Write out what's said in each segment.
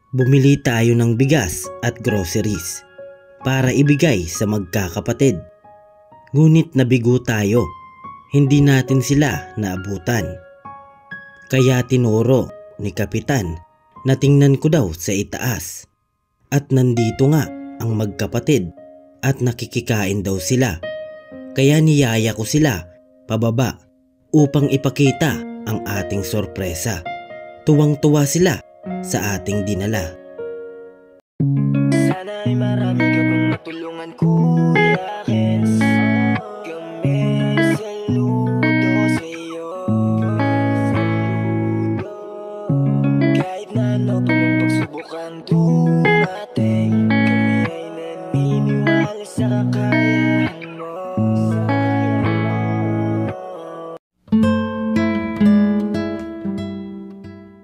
Bumili tayo ng bigas at groceries para ibigay sa magkakapatid. Ngunit nabigo tayo, hindi natin sila naabutan. Kaya tinuro ni Kapitan na tingnan ko daw sa itaas. At nandito nga ang magkapatid at nakikikain daw sila. Kaya niyaya ko sila pababa upang ipakita ang ating sorpresa. Tuwang-tuwa sila sa ating dinala. Sana ay marami ka pang matulungan, Kuya Kens. Kami saludo sa iyo. Kahit na ano pa mang pagsubukang dumating, kami ay naniniwala sa kakayahan mo.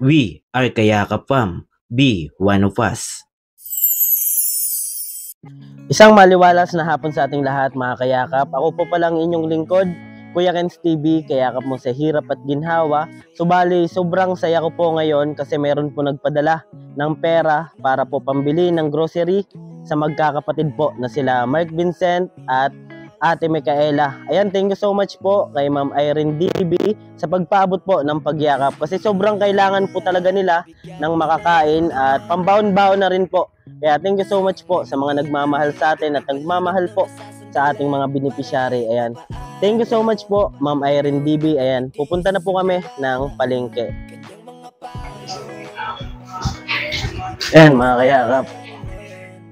We are Kayakap Fam. Be one of us. Isang maliwalas na hapon sa ating lahat, mga kayakap. Ako po palang inyong lingkod, Kuya Kens TV, kayakap mo sa hirap at ginhawa. Subali, sobrang saya ko po ngayon kasi meron po nagpadala ng pera para po pambili ng grocery sa magkakapatid po na sila Mark Vincent at Ate Micaela. Ayan, thank you so much po kay Ma'am Irene DB sa pagpaabot po ng pagyakap kasi sobrang kailangan po talaga nila ng makakain at pambaon-baon na rin po. Kaya thank you so much po sa mga nagmamahal sa atin at nagmamahal po sa ating mga beneficiary. Ayan. Thank you so much po, Ma'am Irene DB. Ayan, pupunta na po kami ng palengke. Ayan, mga kayakap.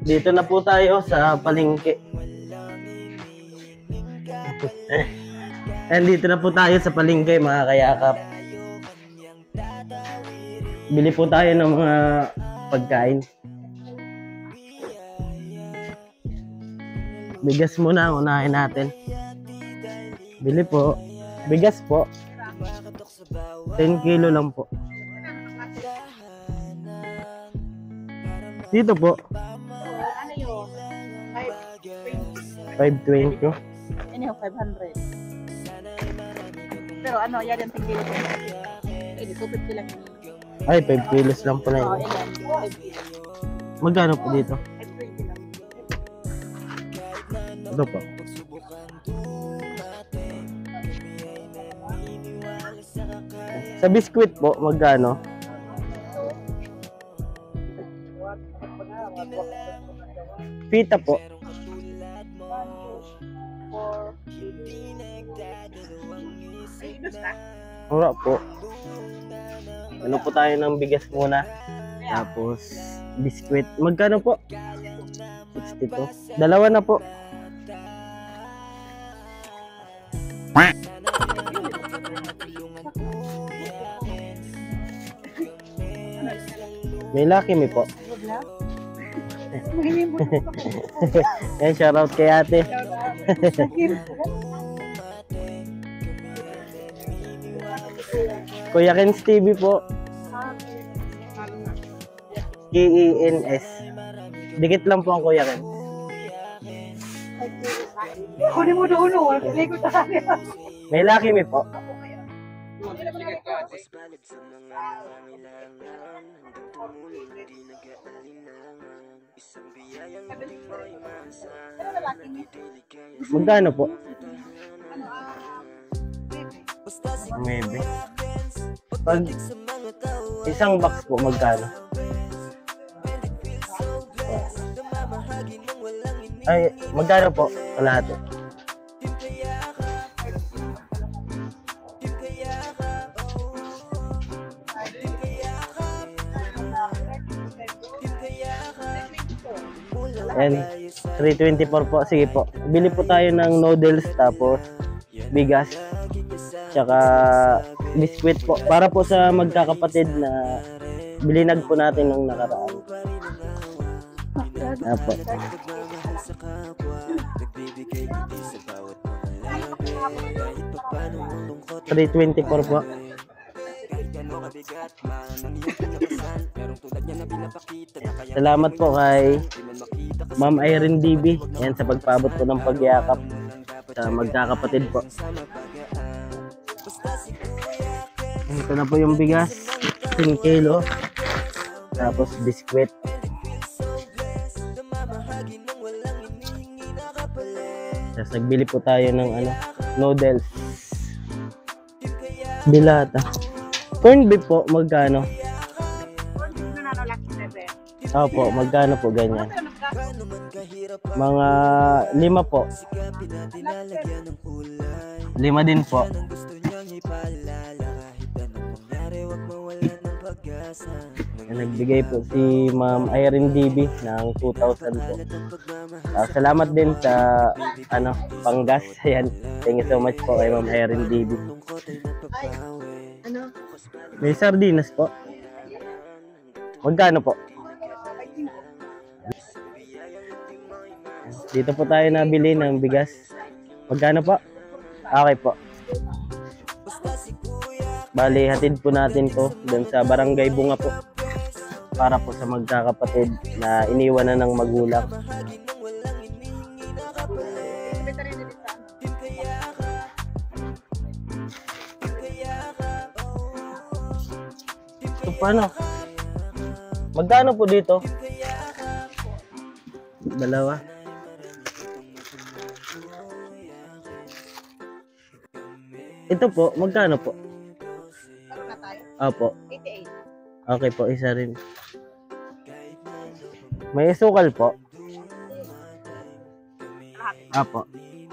Dito na po tayo sa palengke. And dito na po tayo sa palengke, mga kayakap. Bili po tayo ng mga pagkain. Bigas muna ang unahin natin. Bili po. Bigas po. 10 kilo lang po. Dito po. Ano yun? 520. Ano yung 500? Pero ano, yan yung tingkilo ko. Eh, di 250 lang yun. Ay, 5 kilos lang po na Oo, yun. yan. 5 kilos. Magkano po dito? 520 lang. Ito po. Sa biskwit po, magkano? Pita po. Wala po. Ano po tayo ng bigas muna. Tapos, biskwit. Magkano po? 62. Dalawa na po. May Lucky Me po. Yan, shoutout kay ate. Kuya Kens TV po. KENS. Dikit lang po ang Kuya Kens. Kunin mo doon, May Lucky Me po. Magkano po? Maybe. Pag isang box po, magkano? Ay, magkano po? Kalahati. And 324 po. Sige po. Bili po tayo ng noodles tapos bigas tsaka biskwit po para po sa magkakapatid na bilinag po natin nung nakaraan. Apo. 324 po. Salamat po kay Ma'am Irene DB. Yan sa pagpaabot po ng pagyakap sa magkakapatid po. Ito na po yung bigas, 10 kilo. Tapos biskwit. Tapos nagbili po tayo ng noodles. Dilata. Corn beef po, magkano? Opo, magkano po ganyan? Mga 5 po. 5 din po. Nagbigay po si Ma'am Irene DB ng 2,000 po. Salamat din sa panggas. Ayan. Thank you so much po kay Ma'am Irene DB. May sardinas po. Magkano po? Dito po tayo nabili ng bigas. Magkano po? Okay po. Bali, hatid po natin to doon sa Barangay Bunga po. Para po sa magkakapatid na iniwan na ng magulang. So, paano? Magkano po dito? Dalawa. Ito po, magkano po? Opo. 88. Okay po, isa rin. May sukal po. Opo.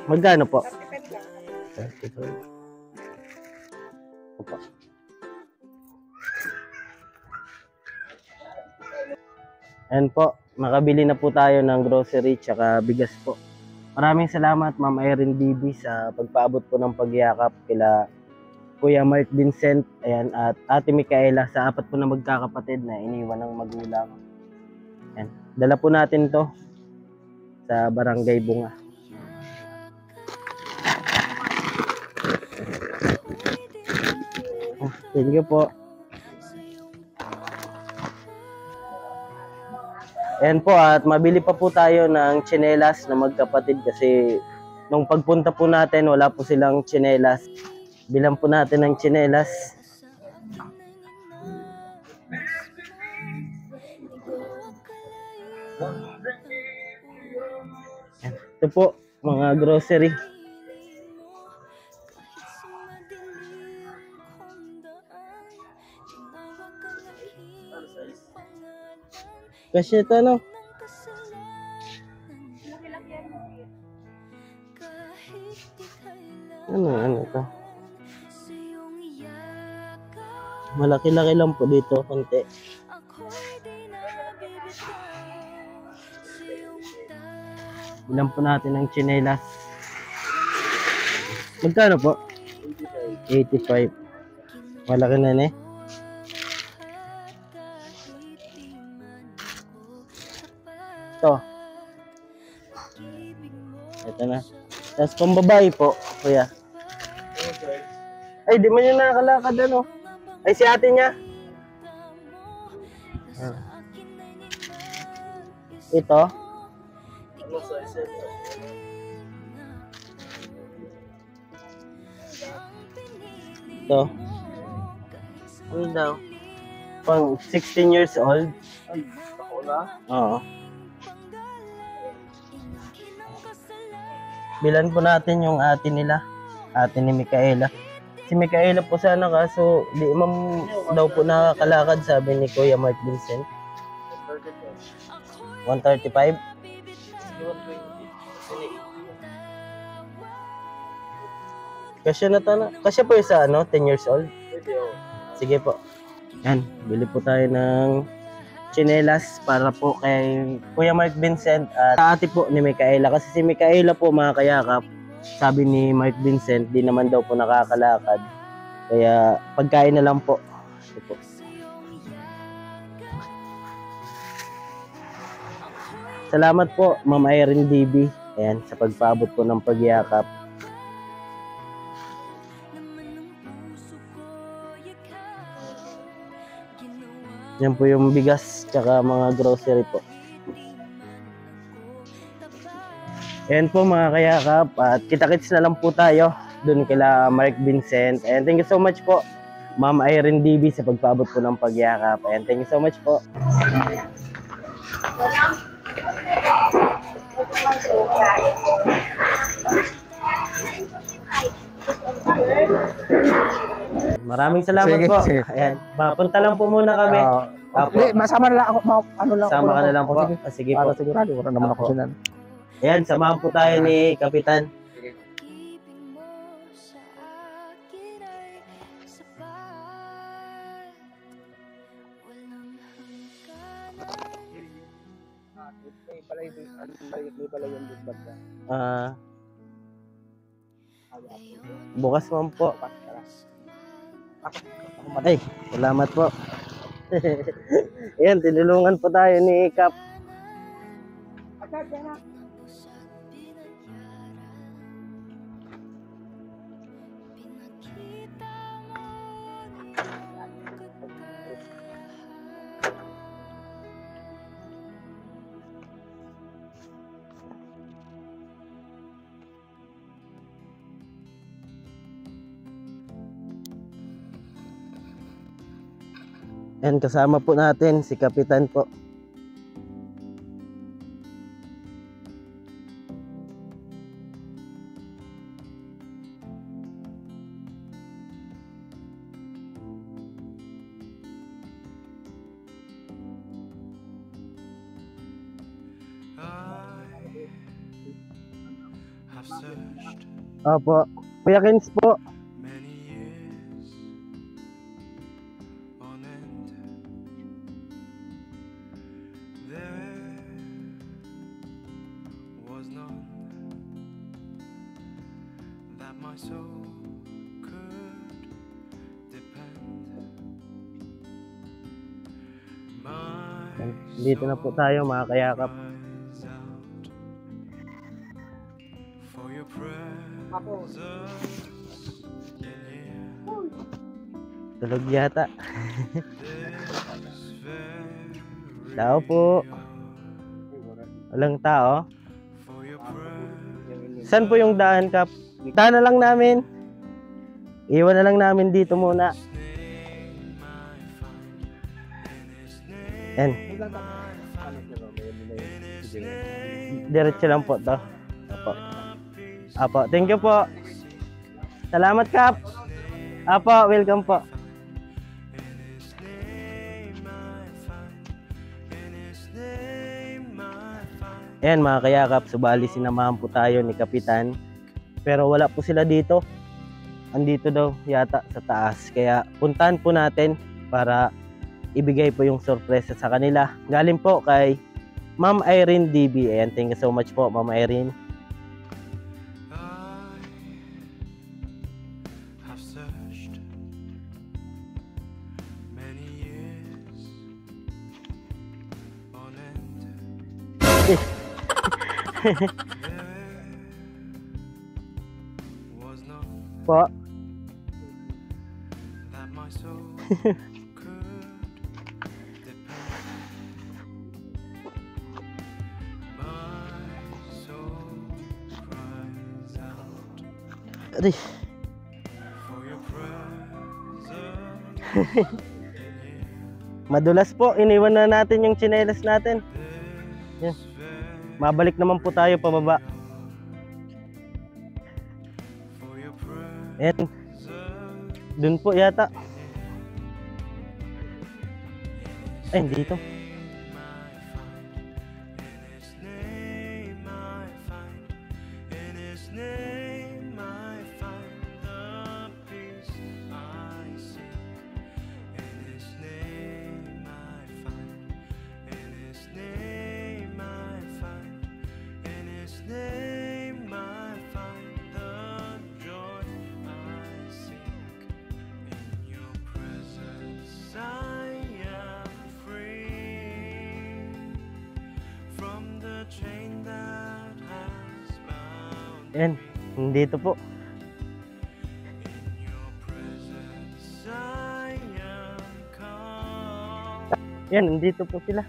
Magkano po? 35. Opo. Ayan po, makabili na po tayo ng grocery tsaka bigas po. Maraming salamat Ma'am Irene DB sa pagpaabot po ng pagyakap kila Kuya Mark Vincent, ayan, at Ate Micaela sa 4 po na magkakapatid na iniwan ng magulang. Ayan. Dala po natin to sa Barangay Bunga. Thank you po. Ayan po, at mabili pa po tayo ng tsinelas na magkapatid kasi nung pagpunta po natin wala po silang tsinelas. Bilang po natin ng tsinelas. Ito po, mga grocery. Kasi ito ano to? Malaki-laki lang po dito, konti. Bilang po natin ng tsinelas. Magkano po? 85. Malaki na eh. Ito. Ito na. Tapos pambabae po, kuya. Ay, di man yun nakakalakad Ay, si ate niya. Ito. Ito. Ano daw? Pang 16 years old. Ay, ako na? Oo. Bilan po natin yung ate nila. Ate ni Micaela. Si Micaela po sana kaso di ma'am daw po nakakalakad sabi ni Kuya Mark Vincent. 135? Kasya na to na. Kasya po yung sa 10 years old? Sige po. Yan, bili po tayo ng tsinelas para po kay Kuya Mark Vincent at ate po ni Micaela. Kasi si Micaela po mga kayakap, sabi ni Mark Vincent, di naman daw po nakakalakad. Kaya pagkain na lang po. Ito po. Salamat po Ma'am Irene DB. Ayan, sa pagpaabot po ng pagyakap. Yan po yung bigas tsaka mga grocery po. Ayan po mga kayakap at kita-kits na lang po tayo dun kila Mark Vincent. And thank you so much po Ma'am Irene DB sa pagpaabot po ng pagyakap. Ayan, thank you so much po. Maraming salamat Sige, po. sige. Ayan, mapunta lang po muna kami. Apo. Hindi, masama na lang ako. Ano lang Sama ka na lang po. Sige. Sige po. Para sigurado, wala naman ako Apo. sinan. Ayan, samahan po tayo ni Kapitan. Bukas man po. Ay, salamat po. Ayan, tinulungan po tayo ni Kap. Ayan, kasama po natin si Kapitan po. Opo. Kuya Kens po. My soul could depend. My Dito na po tayo mga kayakap. cries out for your presence in here. Tulog yata. This very Tao po. Walang tao. for your presence. Saan po yung daan, Kap? Daan na lang namin. Iwan na lang namin dito muna. Yan. Diretso lang po to. Apo. Apo. Thank you po. Salamat, Kap. Apo, welcome po. Ayan mga kayakap, subali sinamahan po tayo ni Kapitan. Pero wala po sila dito. Andito daw yata sa taas. Kaya puntahan po natin para ibigay po yung sorpresa sa kanila. Galing po kay Ma'am Irene DB. Ayan, thank you so much po, Ma'am Irene. I have searched many years on end. Was none Po. that my soul could depend. My soul cries out Aray. for your presence in here. Madulas po, iniwan na natin yung tsinelas natin. Yan. Mabalik naman po tayo pababa. For your presence Ayan. Dun po yata. Ay, dito. Ayan, dito po. Ayan, nandito po sila.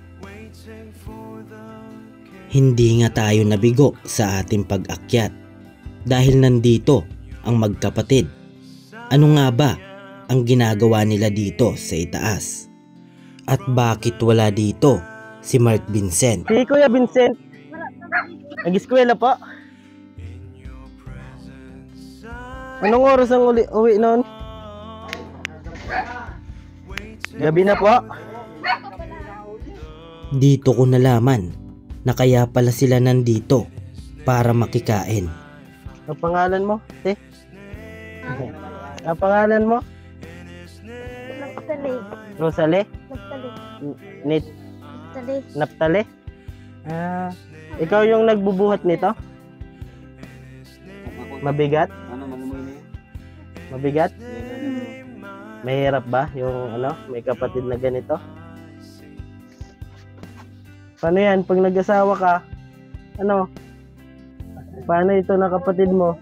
Hindi nga tayo nabigo sa ating pag-akyat dahil nandito ang magkapatid. Ano nga ba ang ginagawa nila dito sa itaas. At bakit wala dito si Mark Vincent? Si Kuya Vincent. Nag-eskwela po. Anong oras ang uwi noon? Gabi na po. Dito ko nalaman na kaya pala sila nandito para makikain. Ang pangalan mo, te? Ang pangalan mo? Naftali. Rosalie? Naftali. Nit Naftali. Naftali? Ikaw yung nagbubuhat nito? Mabigat? Mabigat? Mahirap ba yung may kapatid na ganito? Paano yan? Pag nag-asawa ka, paano ito na kapatid mo?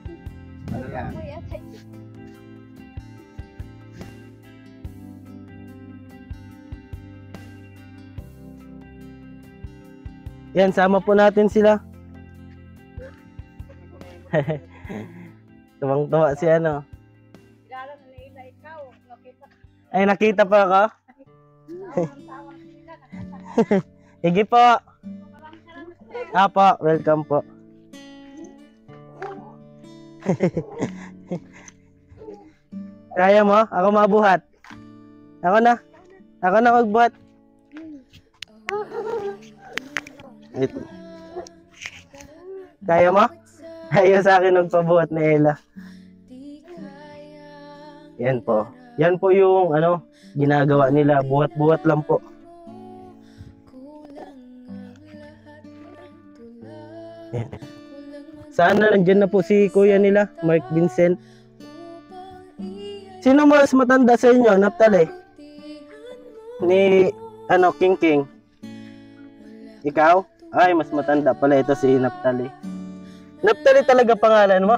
Yan, sama po natin sila. Tuwang-tuwa si Ay, nakita pa ako? Sige po. Apo, welcome po. Kaya mo? Ako mabuhat. Ako na magbuhat. Ito. Kaya mo? Ayaw sa akin magpabuhat ni Ella. Yan po. Yan po yung ginagawa nila. Buhat-buhat lang po. Yan. Sana nandyan na po si kuya nila, Mark Vincent. Sino mas matanda sa inyo, Naftali? Ni King King? Ikaw? Ay, mas matanda pala ito si Naftali. Naftali talaga pangalan mo?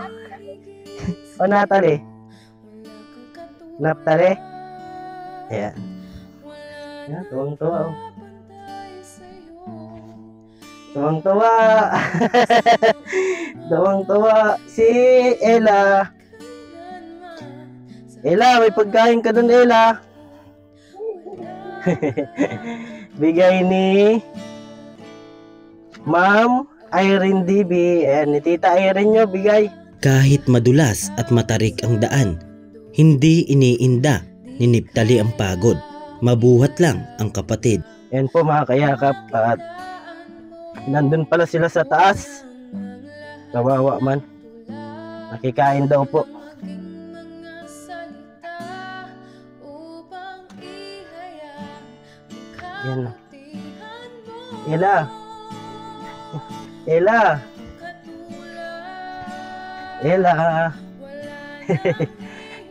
O Natalie? Naftali? Ayan. Yan, tuwang-tuwa. Tuwang-tuwa. Tuwang-tuwa si Ella. Ella, may pagkain ka dun, Ella. Bigay ni Ma'am Irene DB. Ayan, ni Tita Irene nyo, bigay. Kahit madulas at matarik ang daan, hindi iniinda ni Naftali ang pagod. Mabuhat lang ang kapatid. Ayan po mga kayakap, at nandun pala sila sa taas. Kawawa man. Nakikain daw po. Yan. Ella. Ella. Ella.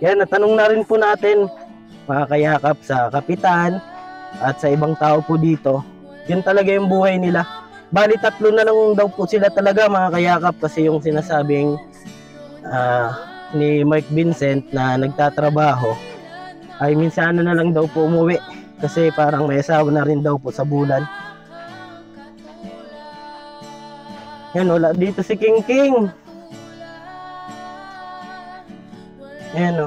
Yan, natanong na rin po natin mga kayakap sa kapitan at sa ibang tao po dito. Yun talaga yung buhay nila. Bali, 3 na lang daw po sila talaga mga kayakap, kasi yung sinasabing ni Mark Vincent na nagtatrabaho ay minsan na lang daw po umuwi kasi parang may asawa na rin daw po sa bulan. Yan, wala dito si King King. Ayan o.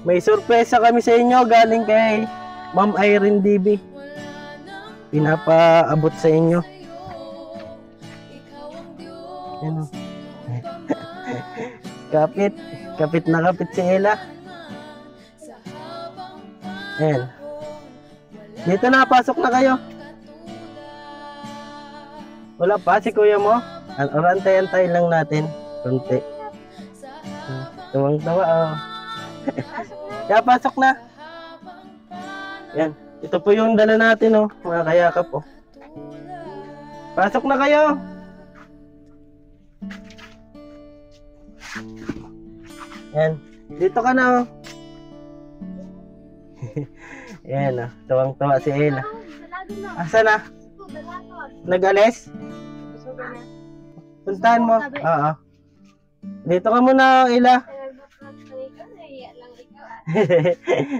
May sorpresa kami sa inyo galing kay Ma'am Irene DB. Pinapaabot sa inyo. Ayan o. Kapit na kapit si Ella. Ayan. Dito na, pasok na kayo. Wala pa si kuya mo? Antay-antay lang natin. Kunti. Tuwang-tawa, oh. Kaya pasok na. Yan. Ito po yung dala natin, oh. Mga kayakap, oh. Pasok na kayo. Yan. Dito ka na, oh. Yan, oh. Tuwang-tawa si Ella. Asa na? Nag-alis? Puntahan mo. Oo. Dito ka muna, Ella.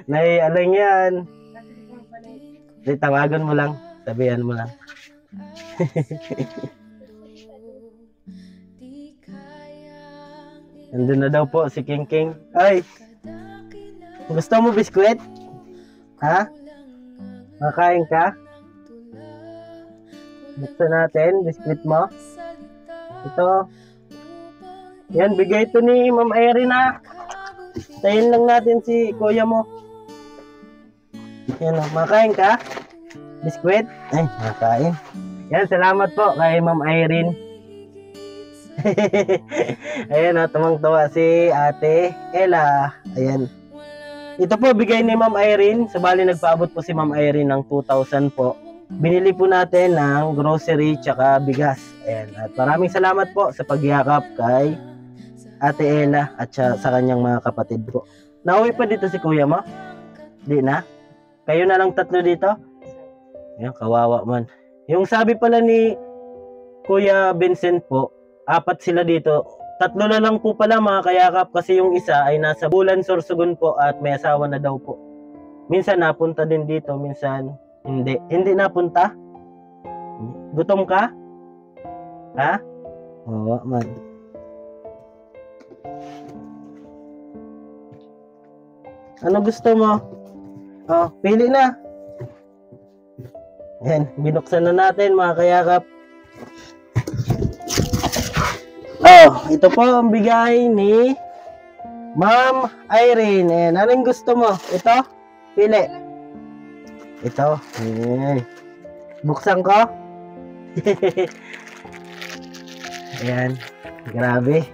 Nahiya lang yan. Tawagan mo lang. Sabihan mo lang. Nandun na daw po si King King. Ay! Gusto mo biskwit? Ha? Makain ka? Buksan natin, biskwit mo. Ito. Yan, bigay ito ni Ma'am Irene na. Tayin lang natin si kuya mo. Yan, makain ka? Biskwit? Ay, makain. Yan, salamat po kay Ma'am Irene. Ayan, tumang-tuwa si Ate Ella. Ayan. Ito po, bigay ni Ma'am Irene. Sabali, nagpaabot po si Ma'am Irene ng 2,000 po. Binili po natin ng grocery tsaka bigas. Ayan. At maraming salamat po sa pagyakap kay Ate Ella at sa kanyang mga kapatid po. Nauwi pa dito si kuya mo? Di na? Kayo na lang tatlo dito? Ayan, kawawa man. Yung sabi pala ni Kuya Vincent po, 4 sila dito. 3 na lang po pala mga kayakap kasi yung isa ay nasa Bulan, Sorsogon po at may asawa na daw po. Minsan napunta din dito, minsan hindi. Hindi napunta? Gutom ka? Ha? Oo, man. Ano gusto mo? Oh, pili na. Yan, binuksan na natin mga kayakap. Oh, ito po ang bigay ni Ma'am Irene. Ayan, anong gusto mo? Ito? Pili. Ito. Ayan. Buksan ko. Ayan. Grabe.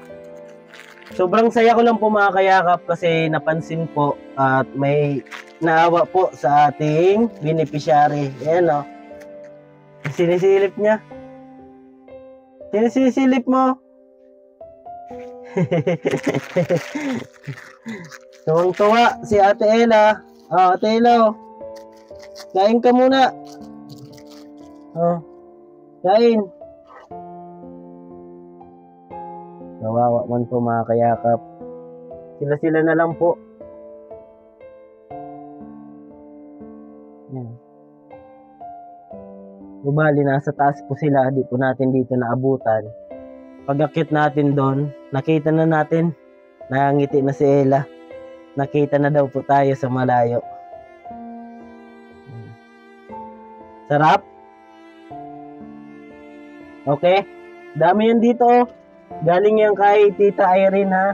Sobrang saya ko lang po mga kayakap kasi napansin po at may naawa po sa ating beneficiary. Ayan o. Sinisilip niya. Sinisilip mo. Tuwang-tuwa si Ate Ella. Oh, Ate Ella. Kain ka muna. Oh. Kain. Kawawa man po mga kayakap. Sila-sila na lang po. Yan. Bumali, nasa taas po sila. Di po natin dito naabutan. Pag-akit natin doon, nakita na natin. Nangangiti na si Ella. Nakita na daw po tayo sa malayo. Sarap? Okay? Dami yan dito. Galing yan kay Tita Irene ha.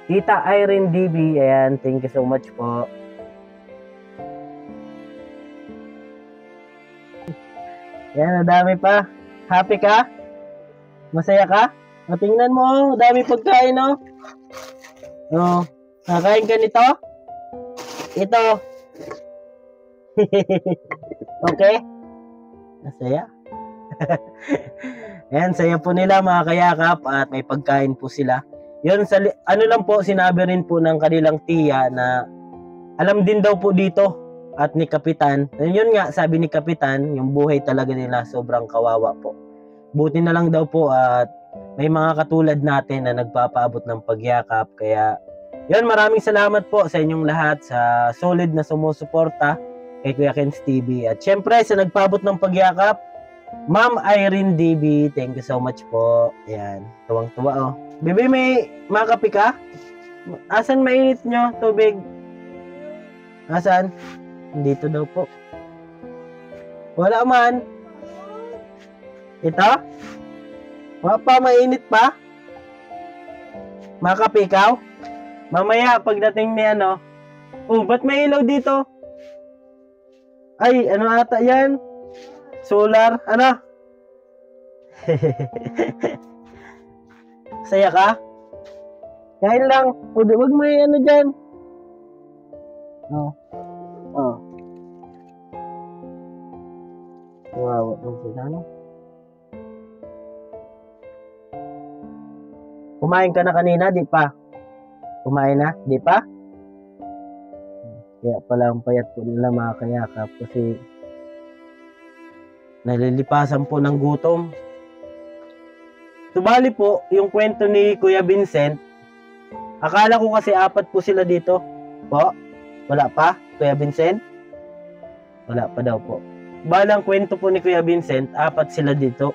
Tita Irene DB. Ayan, thank you so much po. Ayan, dami pa. Happy ka? Masaya ka? O, tingnan mo, dami pagkain, no? O, nakain ka nito? Ito. Okay? Masaya? Ayan, saya po nila mga kayakap at may pagkain po sila. Yun, ano lang po, sinabi rin po ng kanilang tiya na alam din daw po dito at ni Kapitan. Yun nga, sabi ni Kapitan, yung buhay talaga nila sobrang kawawa po. Buti na lang daw po at may mga katulad natin na nagpapaabot ng pagyakap. Kaya, yun, maraming salamat po sa inyong lahat sa solid na sumusuporta kay Kuya Ken's TV. At syempre, sa nagpaabot ng pagyakap, Ma'am Irene DB, thank you so much po. Ayan, tuwang-tuwa oh. Bibi, may makapi ka? Asan mainit nyo? Tubig? Asan? Dito daw po. Wala man. Ito? Wala pa, mainit pa? Makapi ikaw? Mamaya, pagdating ni ano. Oh, ba't may ilaw dito? Ay, ano ata yan? Solar, ano? Saya ka? Kain lang. Huwag mo ano dyan. Oh. Oh. Wow, ang sila, no? Kumain ka na kanina, di pa? Kumain na, di pa? Kaya pala ang payat po nila mga kayakap kasi nalilipasan po ng gutom. Subali po, yung kwento ni Kuya Vincent, akala ko kasi 4 po sila dito. Po? Wala pa? Kuya Vincent? Wala pa daw po. Balang kwento po ni Kuya Vincent, 4 sila dito.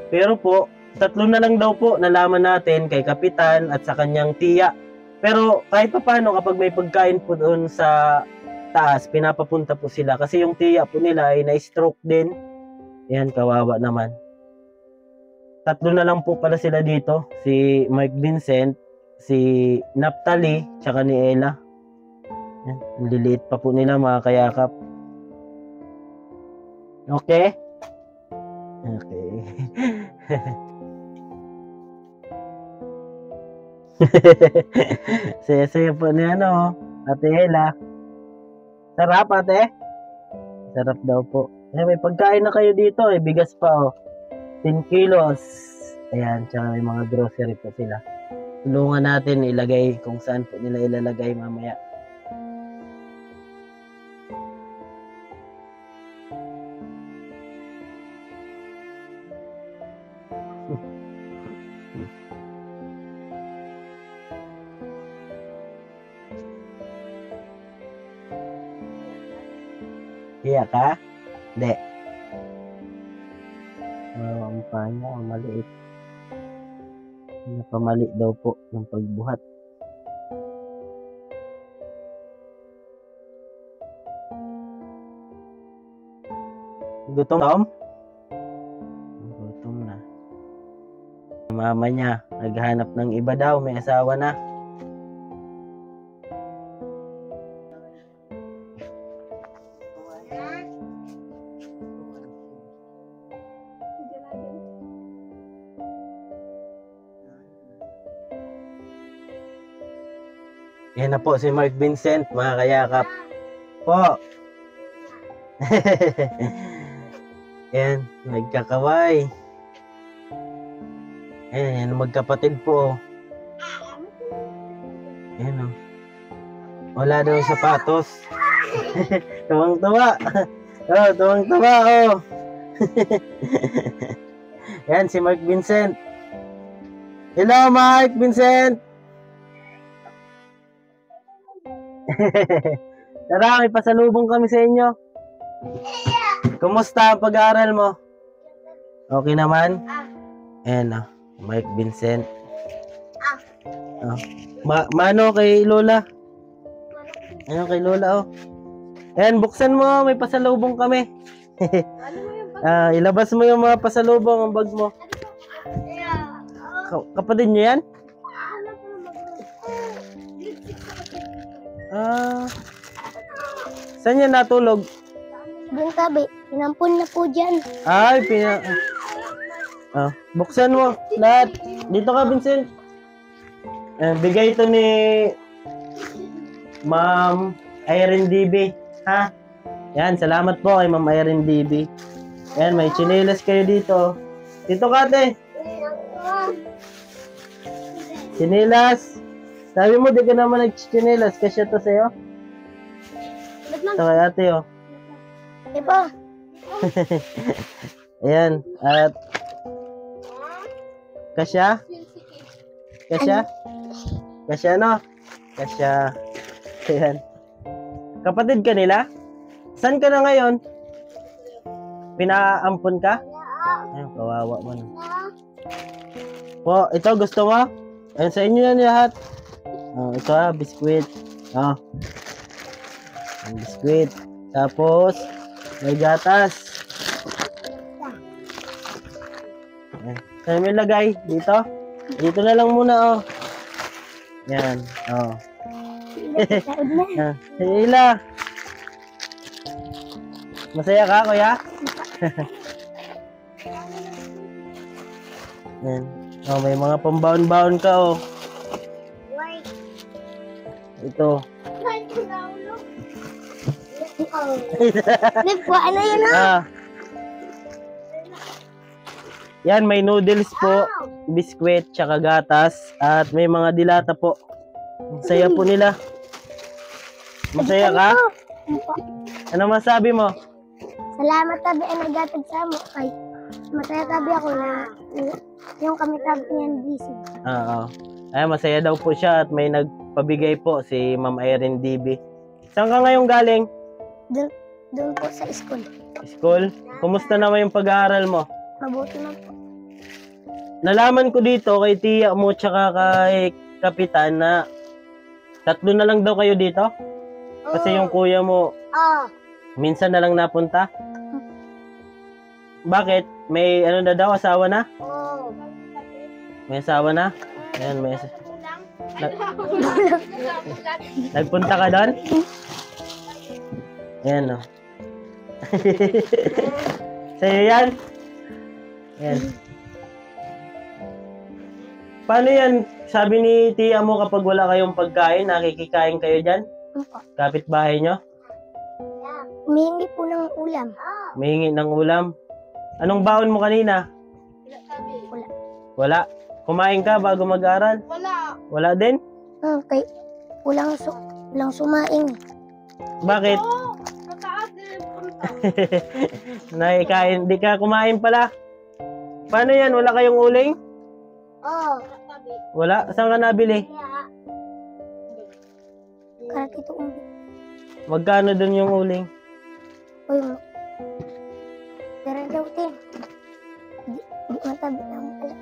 Pero po, tatlo na lang daw po nalaman natin kay Kapitan at sa kanyang tiya. Pero kahit pa paano kapag may pagkain po doon sa taas, pinapapunta po sila kasi yung tiya po nila ay na-stroke din. Yan, kawawa naman. Tatlo na lang po pala sila dito, si Mike Vincent, si Naphtali, tsaka ni Ella. Yan, ang liliit pa po nila mga kayakap. Okay? Okay. Saya-saya po ni Ate Ella. Sarap, ate? Sarap daw po. May pagkain na kayo dito, bigas pa 10 kilos. Ayan, tsaka may mga grocery po sila. Tulungan natin ilagay kung saan po nila ilalagay mamaya. Iya ka? Hindi. Ang panya, ang maliit. Napamali daw po yung pagbuhat. Gutom, Tom? Gutom na. Mama niya, naghanap ng iba daw, may asawa na. Yan na po si Mark Vincent, mga kayakap. Po. Yan, nagkakaway. Yan, magkapatid po. Yan wala daw sapatos. Tuwang-tuwa. Tuwang-tuwa Yan, si Mark Vincent. Hello, Mark Vincent. Tara, may pasalubong kami sa inyo. Kumusta ang pag-aaral mo? Okay naman? Ayan Mark Vincent. Mano kay Lola? Ano kay Lola Ayan, buksan mo, may pasalubong kami. Ilabas mo yung mga pasalubong ang bag mo. Kapatid niyo yan? Saan yan natulog? Doon tabi, pinampun na po dyan. Ay, buksan mo lahat. Dito ka, Vincent. Bigay ito ni Ma'am Irene DB. Ha? Yan, salamat po kay Ma'am Irene DB. Yan, may chinelas kayo dito. Dito ka, ate. Chinelas. Sabi mo, di ka naman nag-chinelas. Kasya to sa'yo. Ito kay ate, Ipo. Ayan. At kasya? Kasya? Kasya, no? Kasya. Ayan. Kapatid ka nila? Saan ka na ngayon? Pinaampon ka? Ayan, kawawa mo. Po, ito gusto mo? Ayan, sa inyo yan lahat. Ito biskuit. Ang biskuit. Tapos, may gatas. Saan mo ilagay? Dito? Dito na lang muna, Yan, Hila. Masaya ka, kuya? Yan. May mga pambaon-baon ka, Ito. Ano yun Yan, may noodles po, biskwit, tsaka gatas, at may mga dilata po. Masaya po nila. Masaya ka? Ano masabi mo? Salamat tabi ang nagatag sa mo. Ay, masaya tabi ako na yung kami tabi niyan busy. Ay, masaya daw po siya at may nagpabigay po si Ma'am Irene DB. Saan ka ngayon galing? Doon po sa school. School? Kumusta naman yung pag-aaral mo? Mabuti man po. Nalaman ko dito kay tiya mo tsaka kay kapitan na 3 na lang daw kayo dito. Kasi yung kuya mo minsan na lang napunta. Bakit? May ano na daw, asawa na? May asawa na? Ayan, may asawa. Nagpunta ka doon? Ayan, no. Sa'yo yan? Ayan. Paano yan? Sabi ni tiya mo kapag wala kayong pagkain, nakikikain kayo dyan? Kapitbahay nyo? Humihingi po ng ulam. Mahingi ng ulam. Anong baon mo kanina? Wala. Wala. Kumain ka bago mag-aral? Wala din? Kay walang sumaing. Bakit? Nakikain. Di ka kumain pala? Paano yan? Wala kayong uling? Wala? Saan ka nabili? Karatito ulit. Magkano dun yung uling? Uy, pero daw din. Di matabi lang pala.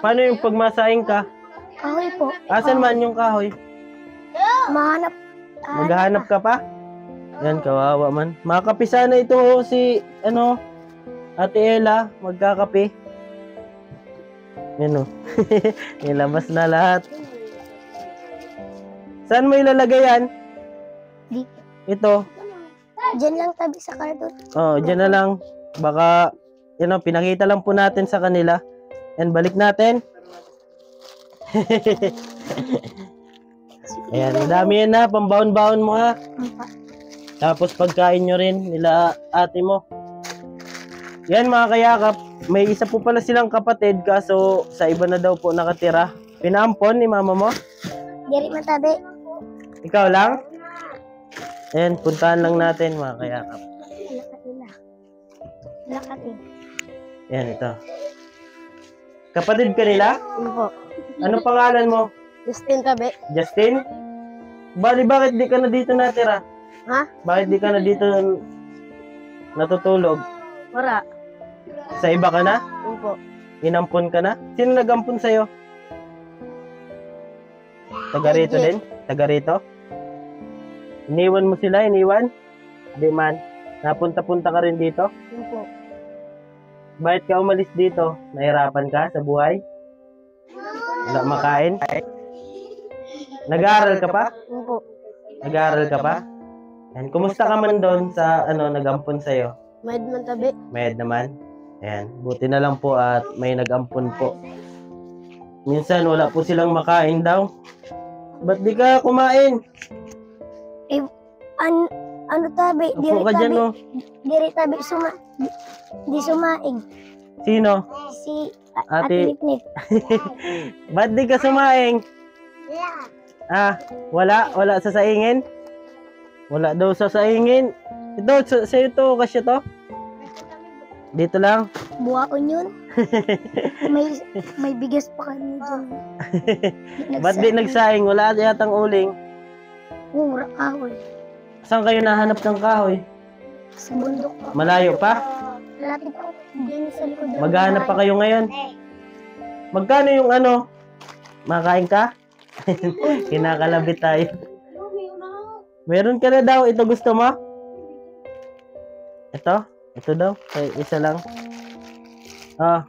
Paano yung pagmasaing ka? Kahoy po. Asan man yung kahoy? Mahanap. Maghahanap ka pa? Yan, kawawa man. Makakapisa na ito si, Ate Ella. Magkakape. Yan o. Nilabas na lahat. Saan mo ilalagay yan? Di. Ito. Diyan lang tabi sa karton. Oh, dyan na lang. Baka, pinakita lang po natin sa kanila. And balik natin. Ayan, madami yan na. Pambaon-baon mo ha. Tapos pagkain nyo rin nila ate mo. Yan mga kayakap. May isa po pala silang kapatid kaso sa iba na daw po nakatira. Pinaampon ni mama mo? Diri matabi. Ikaw lang? Ayan, puntahan lang natin mga kayakap. Lakatin. Yan, ito. Kapatid ka nila? Opo. Ano pangalan mo? Justin Tabi. Justin? Bali, bakit di ka na dito natira? Ha? Bakit di ka na dito natutulog? Wala. Sa iba ka na? Opo. Inampon ka na? Sino nagampon sa'yo? Taga rito din? Taga rito? Iniwan mo sila? Iniwan? Di man. Napunta-punta ka rin dito? Opo. Bakit ka umalis dito? Nahirapan ka sa buhay? Wala makain? Nag-aaral ka pa? Opo. Nag-aaral ka pa? Yan. Kumusta ka man doon sa nagampon sa'yo? Mahid man tabi. Mayad naman. Ayan. Buti na lang po at may nag-ampon po. Minsan wala po silang makain daw. Ba't di ka kumain? Ano tabi? Upo ka dyan, no? Diri tabi di sumaing. Sino? Si Ate- Ate Lipnip. Ba't di ka sumaing? Ah, wala? Wala sa saingin? Wala daw sa saingin. Ito, sa'yo to, kasya to? Dito lang? Buwaon yun. may bigas pa kami dyan. Ba't di nagsaing? Wala yatang uling. Mura kahoy. Saan kayo nahanap ng kahoy? Sa bundok pa. Malayo pa? Lapit ako dyan sa likod. ng Maghahanap pa bahay. kayo ngayon? Magkano yung Makain ka? Kinakalabit tayo. Meron ka na daw. Ito gusto mo? Ito? Ito daw. Ay, isa lang. Ah.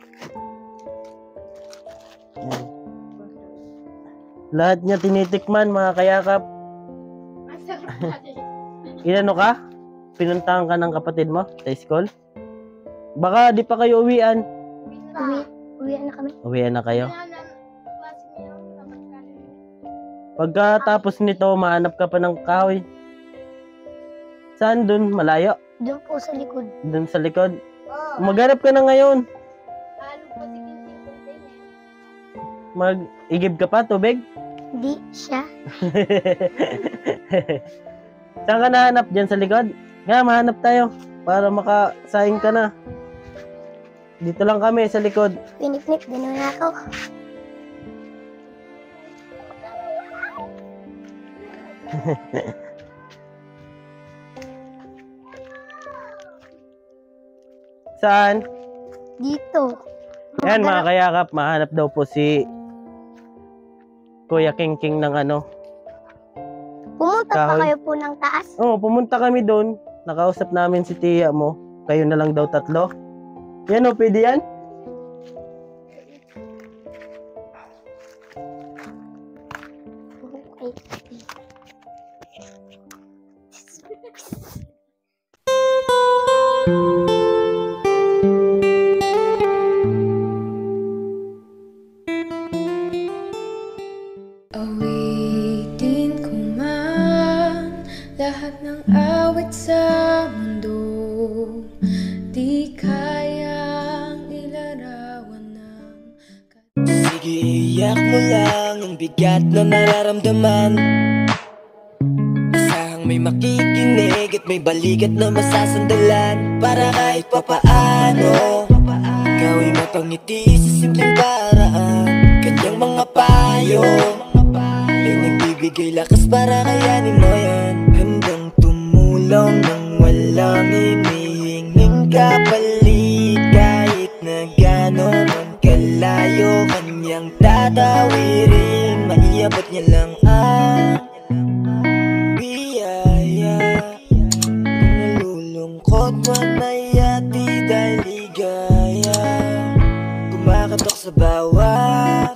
Yan. Lahat niya tinitikman, mga kayakap. Inano ka? Pinuntahan ka ng kapatid mo sa school? Baka di pa kayo uwian. Uwian na kami. Uwian na kayo. Pagkatapos nito, mahanap ka pa ng kahoy. Saan dun? Malayo? Doon po sa likod. Dun sa likod? Maghanap ka na ngayon. Mag-igib ka pa, tubig? Di siya. Saan ka nahanap? Diyan sa likod? Nga, mahanap tayo. Para makasaing ka na. Dito lang kami, sa likod. Pinipnip. Gano'n na ako. Saan? Dito. Ayan mga kayakap, mahanap daw po si Kuya King King ng ano. Pumunta pa Kahoy. kayo po ng taas. Oo, pumunta kami doon. Nakausap namin si tiya mo. Kayo na lang daw 3. Yan o, pwede yan? Awitin ko man lahat ng awit sa mundo, di kayang ilarawan ng Sige, iyak mo lang ang bigat na nararamdaman. Asahang may makikinig at may balikat na masasandalan. Para kahit papaano ikaw ay mapangiti sa simpleng paraan. Kanyang mga payo ay nagbibigay lakas para kayanin mo yan. Handang tumulong nang walang hinihinging kapalit. Kahit na gano'n man kalayo kanyang tatawirin, maiabot niya lang ang biyaya. Kung nalulungkot man ay ati dahil ligaya, kumakatok sa bawat